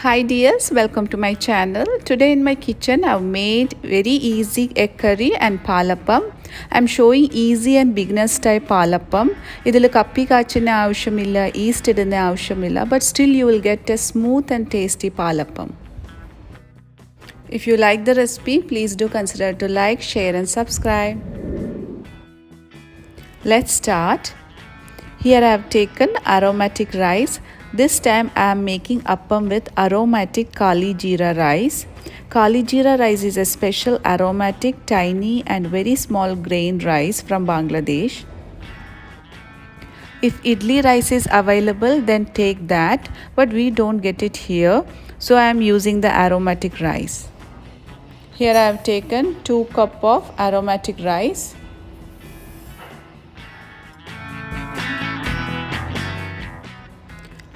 Hi dears, welcome to my channel. Today in my kitchen I've made very easy egg curry and palappam. I'm showing easy and beginner's type palappam. ഇതിൽ കപ്പി കാച്ചിന് ആവശ്യമില്ല, east ഇടുന്ന ആവശ്യമില്ല, but still you will get a smooth and tasty palappam. If you like the recipe, please do consider to like, share and subscribe. Let's start. Here I have taken aromatic rice. This time I am making appam with aromatic kali jeera rice. Kali jeera rice is a special aromatic, tiny and very small grain rice from Bangladesh. If idli rice is available, then take that, but we don't get it here, so I am using the aromatic rice. Here I have taken 2 cups of aromatic rice.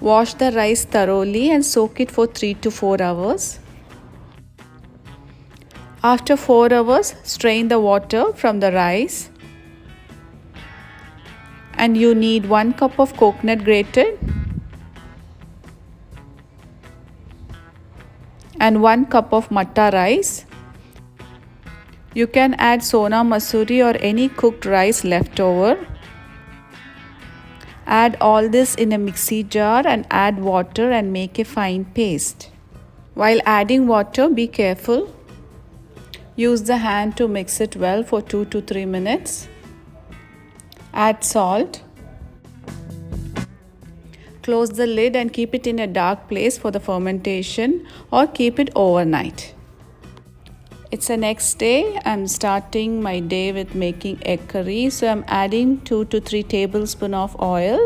Wash the rice thoroughly and soak it for 3 to 4 hours. After 4 hours, strain the water from the rice. And you need 1 cup of coconut grated and 1 cup of matta rice. You can add sona masuri or any cooked rice left over. Add all this in a mixie jar and add water and make a fine paste. While adding water, be careful. Use the hand to mix it well for 2 to 3 minutes. Add salt. Close the lid and keep it in a dark place for the fermentation or keep it overnight. It's the next day. I'm starting my day with making egg curry. So I'm adding 2 to 3 tablespoons of oil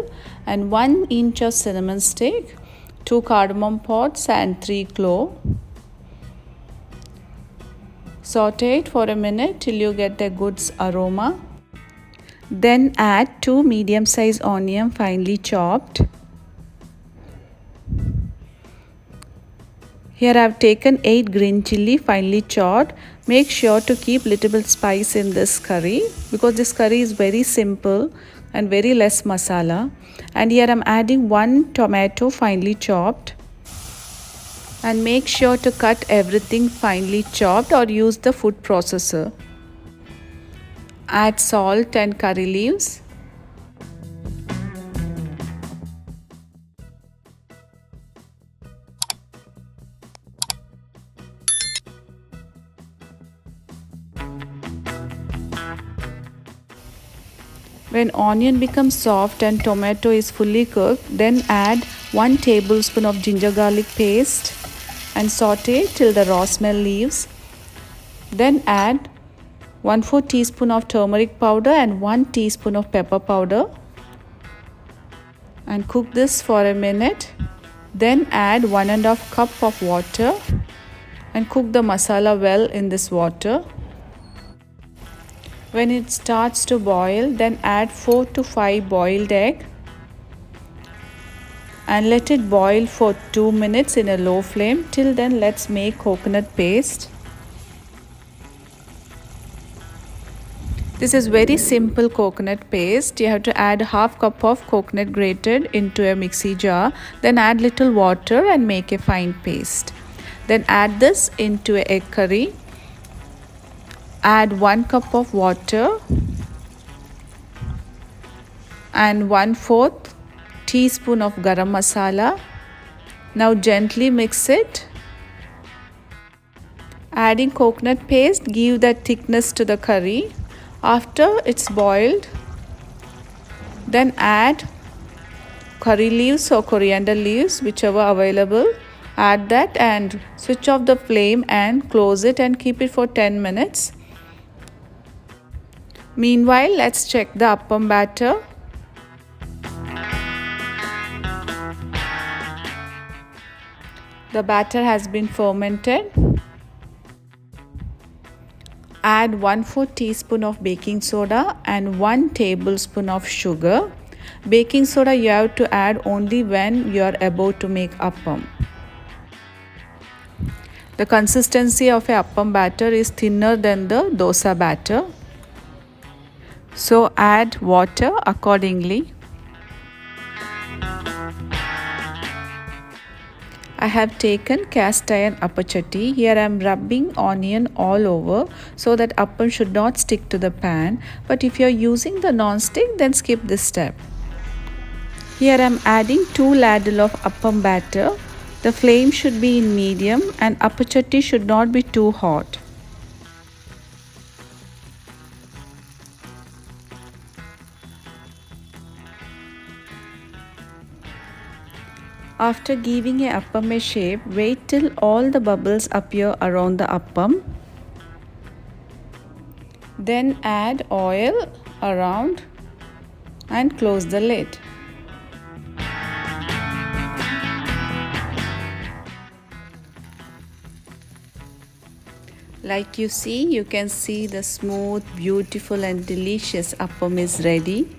and 1 inch of cinnamon stick, 2 cardamom pods and 3 cloves. Saute it for a minute till you get a good aroma. Then add 2 medium-sized onions finely chopped. Here I have taken 8 green chilli finely chopped. Make sure to keep little bit spice in this curry because this curry is very simple and very less masala. And here I am adding 1 tomato finely chopped. And make sure to cut everything finely chopped or use the food processor. Add salt and curry leaves. When onion becomes soft and tomato is fully cooked, then add 1 tablespoon of ginger garlic paste and saute till the raw smell leaves. Then add 1/4 teaspoon of turmeric powder and 1 teaspoon of pepper powder and cook this for a minute. Then add 1½ cup of water and cook the masala well in this water. When it starts to boil, then add 4 to 5 boiled egg and let it boil for 2 minutes in a low flame. Till then, let's make coconut paste. This is very simple coconut paste. You have to add 1/2 cup of coconut grated into a mixie jar. Then add little water and make a fine paste. Then add this into an egg curry. Add 1 cup of water and 1/4 teaspoon of garam masala. Now gently mix it. Adding coconut paste give that thickness to the curry. After it's boiled, then add curry leaves or coriander leaves, whichever available. Add that and switch off the flame and close it and keep it for 10 minutes. Meanwhile, let's check the appam batter. The batter has been fermented. Add 1/4 teaspoon of baking soda and 1 tablespoon of sugar. Baking soda you have to add only when you are about to make appam. The consistency of a appam batter is thinner than the dosa batter. So add water accordingly. I have taken cast iron appachatti. Here I am rubbing onion all over so that appam should not stick to the pan. But if you are using the non-stick, then skip this step. Here I am adding 2 ladle of appam batter. The flame should be in medium and appachatti should not be too hot. After giving a appam a shape, wait till all the bubbles appear around the appam. Then add oil around and close the lid. Like you can see the smooth, beautiful and delicious appam is ready.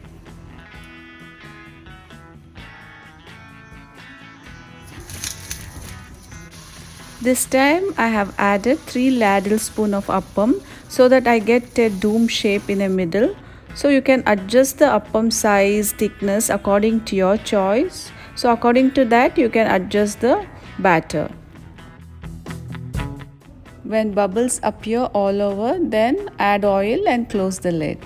This time I have added 3 ladle spoon of appam so that I get a dome shape in the middle. So you can adjust the appam size, thickness according to your choice. So according to that you can adjust the batter. When bubbles appear all over, then add oil and close the lid.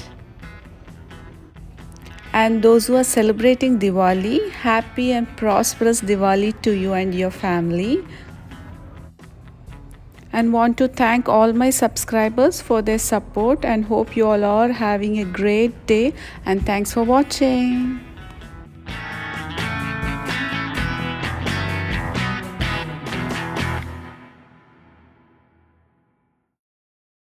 And those who are celebrating Diwali, happy and prosperous Diwali to you and your family. And want to thank all my subscribers for their support and hope you all are having a great day, and thanks for watching.